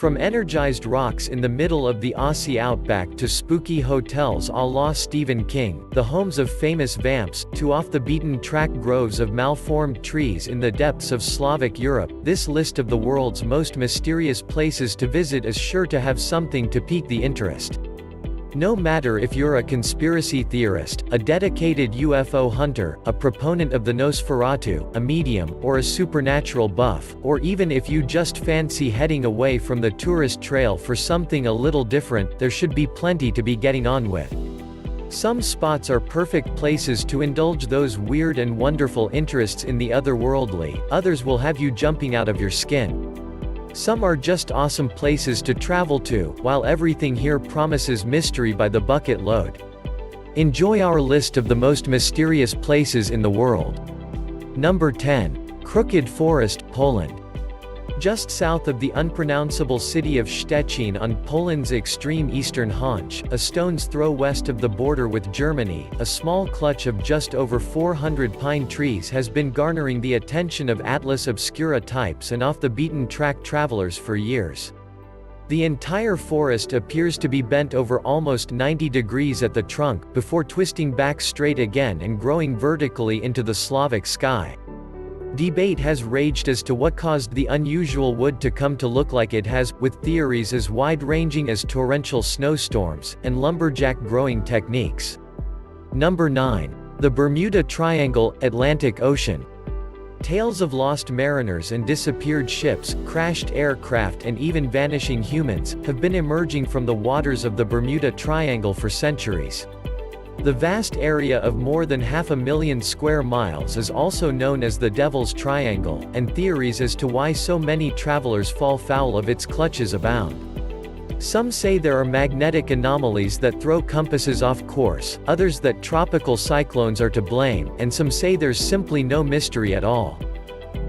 From energized rocks in the middle of the Aussie outback to spooky hotels à la Stephen King, the homes of famous vamps, to off-the-beaten-track groves of malformed trees in the depths of Slavic Europe, this list of the world's most mysterious places to visit is sure to have something to pique the interest. No matter if you're a conspiracy theorist, a dedicated UFO hunter, a proponent of the Nosferatu, a medium, or a supernatural buff, or even if you just fancy heading away from the tourist trail for something a little different, there should be plenty to be getting on with. Some spots are perfect places to indulge those weird and wonderful interests in the otherworldly, others will have you jumping out of your skin. Some are just awesome places to travel to, while everything here promises mystery by the bucket load. Enjoy our list of the most mysterious places in the world. Number 10. Crooked Forest, Poland. Just south of the unpronounceable city of Szczecin on Poland's extreme eastern haunch, a stone's throw west of the border with Germany, a small clutch of just over 400 pine trees has been garnering the attention of Atlas Obscura types and off-the-beaten-track travelers for years. The entire forest appears to be bent over almost 90 degrees at the trunk, before twisting back straight again and growing vertically into the Slavic sky. Debate has raged as to what caused the unusual wood to come to look like it has, with theories as wide-ranging as torrential snowstorms, and lumberjack growing techniques. Number 9. The Bermuda Triangle, Atlantic Ocean. Tales of lost mariners and disappeared ships, crashed aircraft and even vanishing humans, have been emerging from the waters of the Bermuda Triangle for centuries. The vast area of more than 500,000 square miles is also known as the Devil's Triangle, and theories as to why so many travelers fall foul of its clutches abound. Some say there are magnetic anomalies that throw compasses off course, others that tropical cyclones are to blame, and some say there's simply no mystery at all.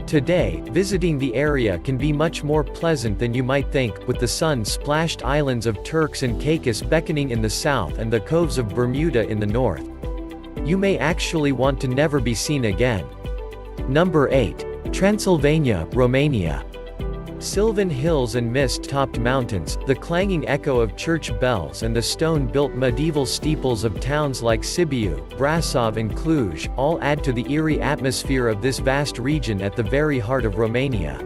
Today, visiting the area can be much more pleasant than you might think, with the sun-splashed islands of Turks and Caicos beckoning in the south and the coves of Bermuda in the north. You may actually want to never be seen again. Number 8. Transylvania, Romania. Sylvan hills and mist-topped mountains, the clanging echo of church bells and the stone-built medieval steeples of towns like Sibiu, Brasov and Cluj, all add to the eerie atmosphere of this vast region at the very heart of Romania.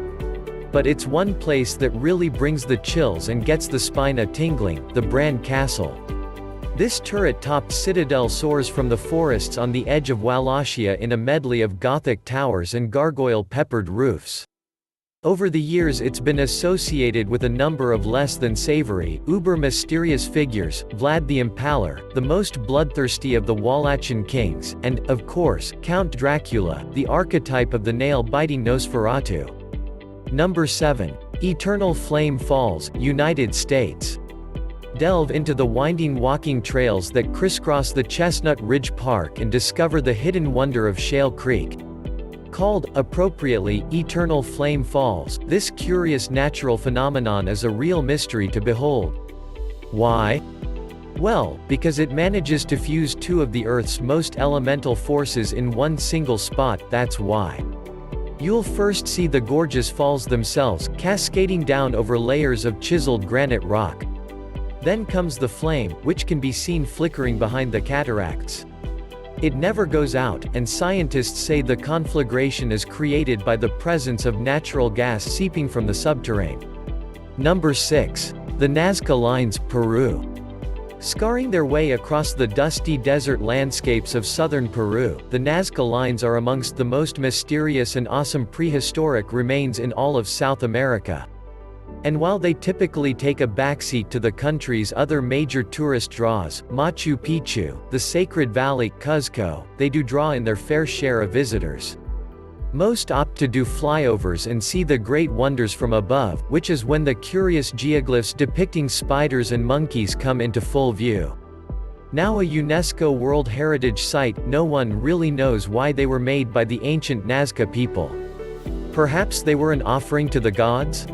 But it's one place that really brings the chills and gets the spine a-tingling, the Bran Castle. This turret-topped citadel soars from the forests on the edge of Wallachia in a medley of Gothic towers and gargoyle-peppered roofs. Over the years it's been associated with a number of less than savory, uber-mysterious figures, Vlad the Impaler, the most bloodthirsty of the Wallachian kings, and, of course, Count Dracula, the archetype of the nail-biting Nosferatu. Number 7. Eternal Flame Falls, United States. Delve into the winding walking trails that crisscross the Chestnut Ridge Park and discover the hidden wonder of Shale Creek. Called, appropriately, Eternal Flame Falls, this curious natural phenomenon is a real mystery to behold. Why? Well, because it manages to fuse two of the Earth's most elemental forces in one single spot, that's why. You'll first see the gorgeous falls themselves, cascading down over layers of chiseled granite rock. Then comes the flame, which can be seen flickering behind the cataracts. It never goes out, and scientists say the conflagration is created by the presence of natural gas seeping from the subterrane. Number 6. The Nazca Lines, Peru. Scarring their way across the dusty desert landscapes of southern Peru, the Nazca Lines are amongst the most mysterious and awesome prehistoric remains in all of South America. And while they typically take a backseat to the country's other major tourist draws, Machu Picchu, the Sacred Valley, Cuzco, they do draw in their fair share of visitors. Most opt to do flyovers and see the great wonders from above, which is when the curious geoglyphs depicting spiders and monkeys come into full view. Now a UNESCO World Heritage Site, no one really knows why they were made by the ancient Nazca people. Perhaps they were an offering to the gods?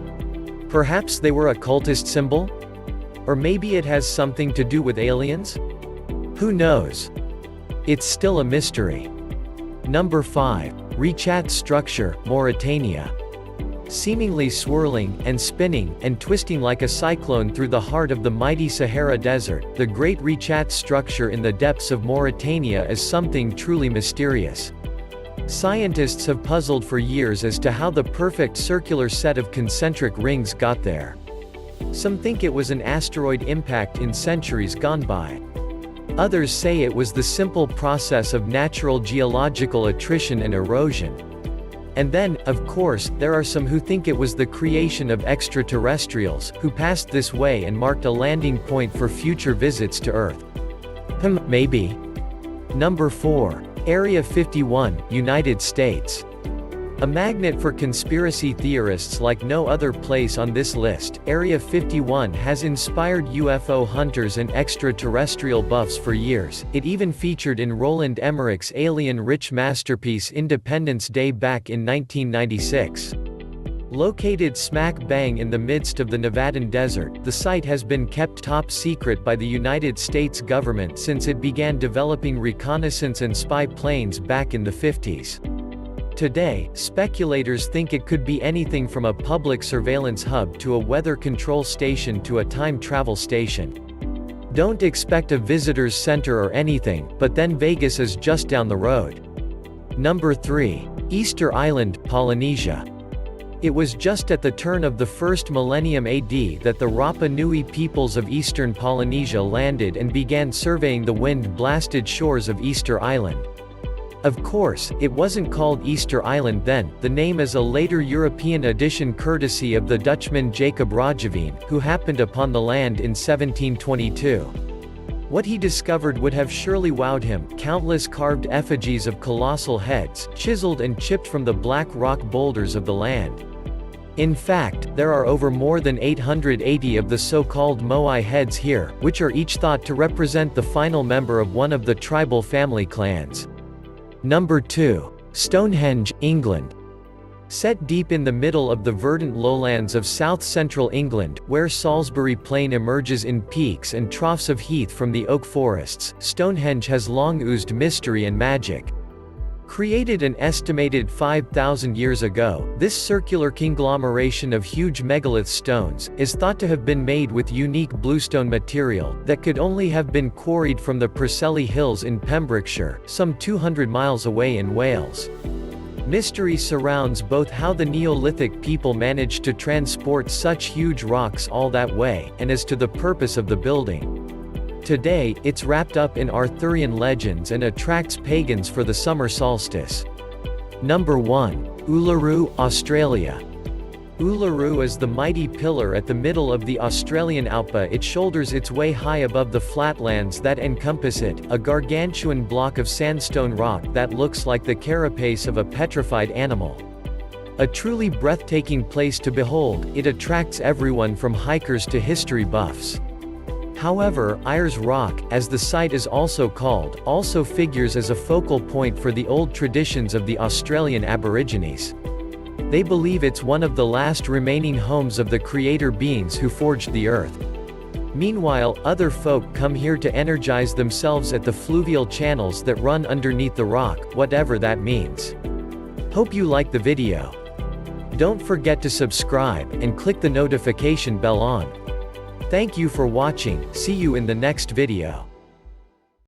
Perhaps they were a cultist symbol? Or maybe it has something to do with aliens? Who knows? It's still a mystery. Number 5. Rechat Structure, Mauritania. seemingly swirling, and spinning, and twisting like a cyclone through the heart of the mighty Sahara Desert. The Great Rechat structure in the depths of Mauritania is something truly mysterious. Scientists have puzzled for years as to how the perfect circular set of concentric rings got there. Some think it was an asteroid impact in centuries gone by. Others say it was the simple process of natural geological attrition and erosion. And then, of course, there are some who think it was the creation of extraterrestrials, who passed this way and marked a landing point for future visits to Earth. Maybe. Number 4. Area 51, United States. A magnet for conspiracy theorists like no other place on this list, Area 51 has inspired UFO hunters and extraterrestrial buffs for years. It even featured in Roland Emmerich's alien-rich masterpiece Independence Day back in 1996. Located smack bang in the midst of the Nevadan desert, the site has been kept top secret by the United States government since it began developing reconnaissance and spy planes back in the 50s. Today, speculators think it could be anything from a public surveillance hub to a weather control station to a time travel station. Don't expect a visitor's center or anything, but then Vegas is just down the road. Number 3. Easter Island, Polynesia. It was just at the turn of the first millennium AD that the Rapa Nui peoples of eastern Polynesia landed and began surveying the wind-blasted shores of Easter Island. Of course, it wasn't called Easter Island then, the name is a later European addition courtesy of the Dutchman Jacob Roggeveen, who happened upon the land in 1722. What he discovered would have surely wowed him: countless carved effigies of colossal heads, chiseled and chipped from the black rock boulders of the land. In fact, there are over more than 880 of the so-called Moai heads here, which are each thought to represent the final member of one of the tribal family clans. Number 2. Stonehenge, England. Set deep in the middle of the verdant lowlands of south-central England, where Salisbury Plain emerges in peaks and troughs of heath from the oak forests, Stonehenge has long oozed mystery and magic. Created an estimated 5,000 years ago, this circular conglomeration of huge megalith stones is thought to have been made with unique bluestone material that could only have been quarried from the Preseli Hills in Pembrokeshire, some 200 miles away in Wales. Mystery surrounds both how the Neolithic people managed to transport such huge rocks all that way, and as to the purpose of the building. Today, it's wrapped up in Arthurian legends and attracts pagans for the summer solstice. Number 1. Uluru, Australia. Uluru is the mighty pillar at the middle of the Australian outback. It shoulders its way high above the flatlands that encompass it, a gargantuan block of sandstone rock that looks like the carapace of a petrified animal. A truly breathtaking place to behold, it attracts everyone from hikers to history buffs. However, Ayers Rock, as the site is also called, also figures as a focal point for the old traditions of the Australian Aborigines. They believe it's one of the last remaining homes of the creator beings who forged the earth. Meanwhile, other folk come here to energize themselves at the fluvial channels that run underneath the rock, whatever that means. Hope you like the video. Don't forget to subscribe, and click the notification bell on. Thank you for watching, see you in the next video.